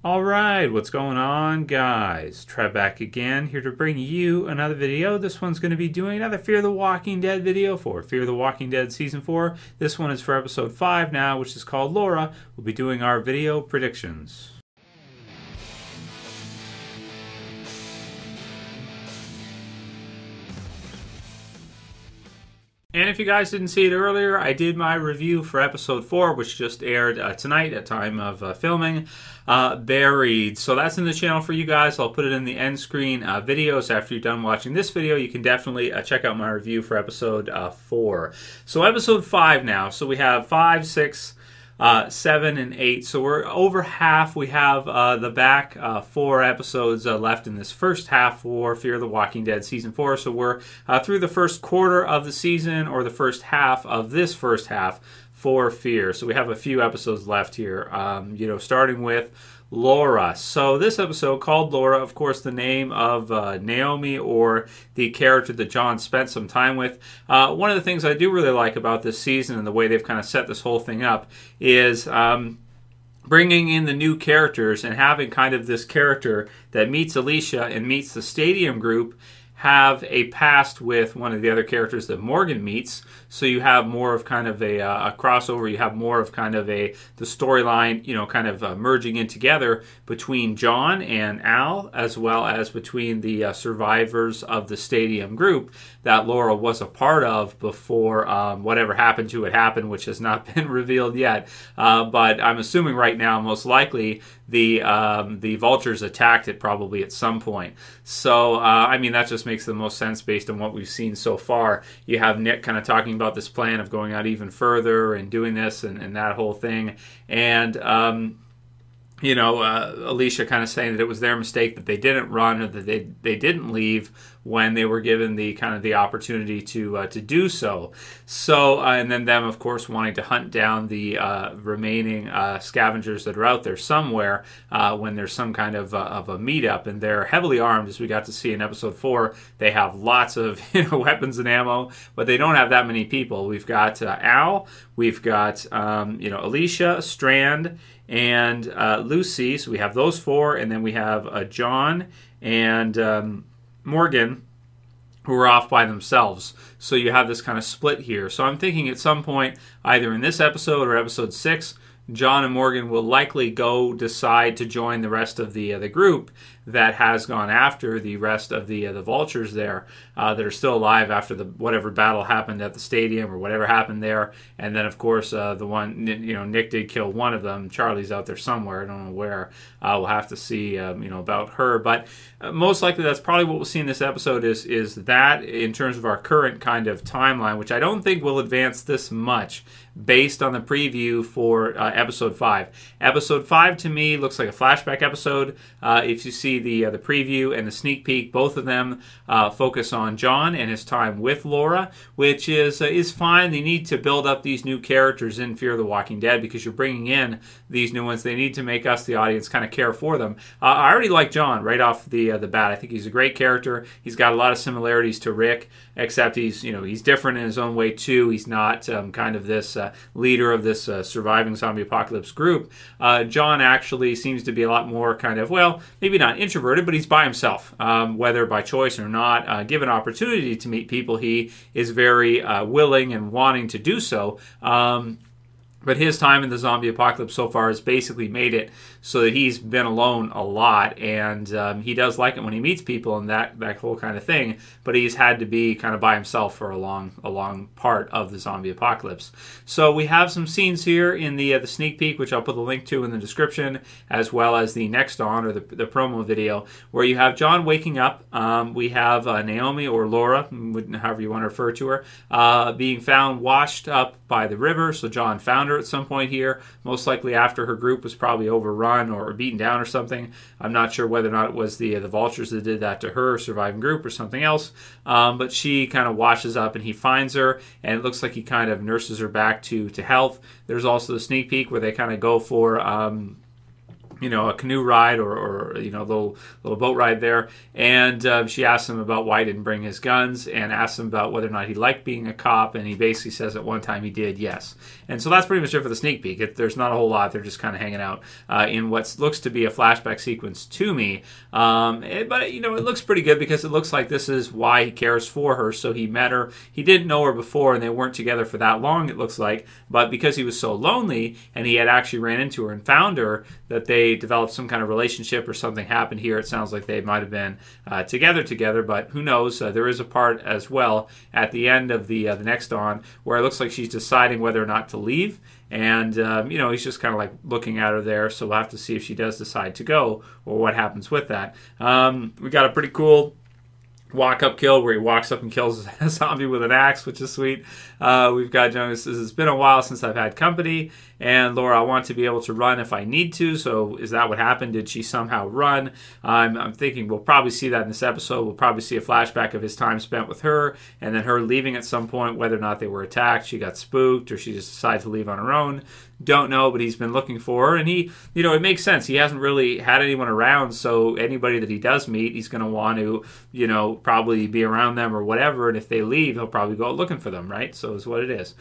Alright, what's going on, guys? Trev back again, here to bring you another video. This one's going to be doing another Fear the Walking Dead video for Fear the Walking Dead Season 4. This one is for Episode 5 now, which is called Laura. We'll be doing our video predictions. And if you guys didn't see it earlier, I did my review for Episode 4, which just aired tonight at time of filming, Buried. So that's in the channel for you guys. I'll put it in the end screen videos. After you're done watching this video, you can definitely check out my review for Episode 4. So Episode 5 now. So we have 5, 6, 7, and 8. So we're over half. We have the back 4 episodes left in this first half for Fear the Walking Dead Season 4. So we're through the first quarter of the season, or the first half of this first half for Fear. So we have a few episodes left here, starting with Laura. So this episode called Laura, of course, the name of Naomi, or the character that John spent some time with. One of the things I do really like about this season and the way they've kind of set this whole thing up is bringing in the new characters and having kind of this character that meets Alicia and meets the Stadium group have a past with one of the other characters that Morgan meets. So you have more of kind of a crossover. You have more of kind of the storyline, kind of merging in together between John and Al, as well as between the survivors of the Stadium group that Laura was a part of before whatever happened to it happened, which has not been revealed yet. But I'm assuming right now, most likely, the vultures attacked it probably at some point. So, that just makes the most sense based on what we've seen so far. You have Nick kind of talking about this plan of going out even further and doing this and that whole thing. And, Alicia kind of saying that it was their mistake that they didn't run, or that they didn't leave when they were given the opportunity to do so. So and then them, of course, wanting to hunt down the remaining scavengers that are out there somewhere when there's some kind of a meetup, and they're heavily armed, as we got to see in Episode 4. They have lots of weapons and ammo, but they don't have that many people. We've got Al, we've got Alicia, Strand, and Lucy. So we have those 4, and then we have John and Morgan, who are off by themselves. So you have this kind of split here. So I'm thinking at some point, either in this episode or Episode 6, John and Morgan will likely decide to join the rest of the group that has gone after the rest of the vultures there that are still alive after whatever battle happened at the stadium or whatever happened there. And then, of course, the one, Nick did kill one of them. Charlie's out there somewhere. I don't know where. We'll have to see, about her. But most likely that's probably what we'll see in this episode is that in terms of our current kind of timeline, which I don't think will advance this much based on the preview for Episode 5. Episode 5 to me looks like a flashback episode. If you see the preview and the sneak peek, both of them focus on John and his time with Laura, which is fine. They need to build up these new characters in Fear the Walking Dead because you're bringing in these new ones. They need to make us, the audience, kind of care for them. I already like John right off the bat. I think he's a great character. He's got a lot of similarities to Rick, except he's different in his own way too. He's not kind of this leader of this surviving zombie apocalypse group. John actually seems to be a lot more kind of, well, maybe not introverted, but he's by himself, whether by choice or not. Given opportunity to meet people, he is very willing and wanting to do so. But his time in the zombie apocalypse so far has basically made it so that he's been alone a lot, and he does like it when he meets people and that whole kind of thing, but he's had to be kind of by himself for a long part of the zombie apocalypse. So we have some scenes here in the sneak peek, which I'll put the link to in the description, as well as the next on, or the promo video, where you have John waking up. We have Naomi, or Laura, however you want to refer to her, being found washed up by the river. So John found her at some point here, most likely after her group was probably overrun or beaten down or something. I'm not sure whether or not it was the vultures that did that to her surviving group or something else, but she kind of washes up and he finds her, and it looks like he kind of nurses her back to health. There's also the sneak peek where they kind of go for a canoe ride or a little boat ride there. And she asked him about why he didn't bring his guns, and asked him about whether or not he liked being a cop. And he basically says at one time he did, yes. And so that's pretty much it for the sneak peek. There's not a whole lot. They're just kind of hanging out in what looks to be a flashback sequence to me. But it looks pretty good because it looks like this is why he cares for her. So he met her. He didn't know her before, and they weren't together for that long, it looks like. But because he was so lonely, and he had actually ran into her and found her, that they developed some kind of relationship or something happened here. It sounds like they might have been together, but who knows? There is a part as well at the end of the next on where it looks like she's deciding whether or not to leave. And, he's just kind of like looking at her there. So we'll have to see if she does decide to go or what happens with that. We got a pretty cool walk-up kill where he walks up and kills a zombie with an axe, which is sweet. We've got John who says, it's been a while since I've had company. And Laura, I want to be able to run if I need to. So is that what happened? Did she somehow run? I'm thinking we'll probably see that in this episode. We'll probably see a flashback of his time spent with her and then her leaving at some point, whether or not they were attacked, she got spooked, or she just decided to leave on her own. Don't know, but he's been looking for her. And he, it makes sense. He hasn't really had anyone around. So anybody that he does meet, he's going to want to, probably be around them or whatever. And if they leave, he'll probably go out looking for them, right? So is what it is.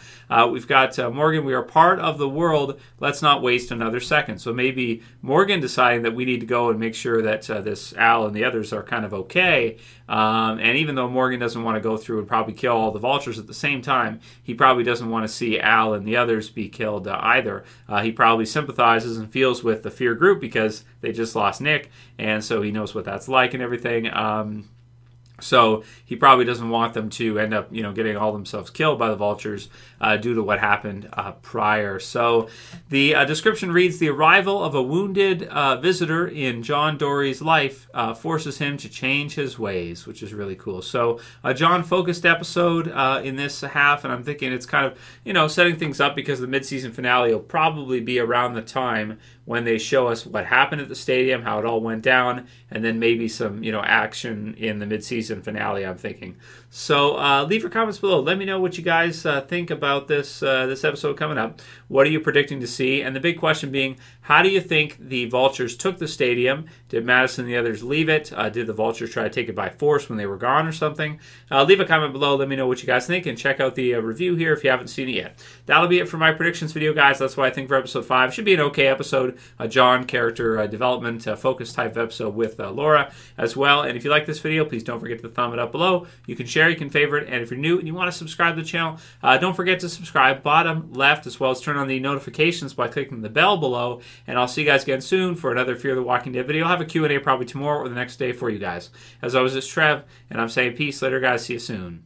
We've got Morgan. We are part of the world. Let's not waste another second. So maybe Morgan deciding that we need to go and make sure that this Al and the others are kind of okay. And even though Morgan doesn't want to go through and probably kill all the vultures at the same time, he probably doesn't want to see Al and the others be killed either. He probably sympathizes and feels with the Fear group because they just lost Nick, and so he knows what that's like and everything. So he probably doesn't want them to end up, getting all themselves killed by the vultures due to what happened prior. So the description reads, the arrival of a wounded visitor in John Dorie's life forces him to change his ways, which is really cool. So a John-focused episode in this half, and I'm thinking it's kind of, setting things up because the mid-season finale will probably be around the time when they show us what happened at the stadium, how it all went down, and then maybe some, action in the mid-season finale, I'm thinking. So leave your comments below. Let me know what you guys think about this episode coming up. What are you predicting to see? And the big question being, how do you think the Vultures took the stadium? Did Madison and the others leave it? Did the Vultures try to take it by force when they were gone or something? Leave a comment below. Let me know what you guys think, and check out the review here if you haven't seen it yet. That'll be it for my predictions video, guys. That's what I think for episode 5. Should be an okay episode. A John character development focus type episode with Laura as well. And if you like this video, please don't forget to thumb it up below. You can share, you can favorite, and if you're new and you want to subscribe to the channel, don't forget to subscribe bottom left, as well as turn on the notifications by clicking the bell below. And I'll see you guys again soon for another Fear the Walking Dead video. I'll have a Q&A probably tomorrow or the next day for you guys. As always, it's Trev, and I'm saying peace. Later, guys. See you soon.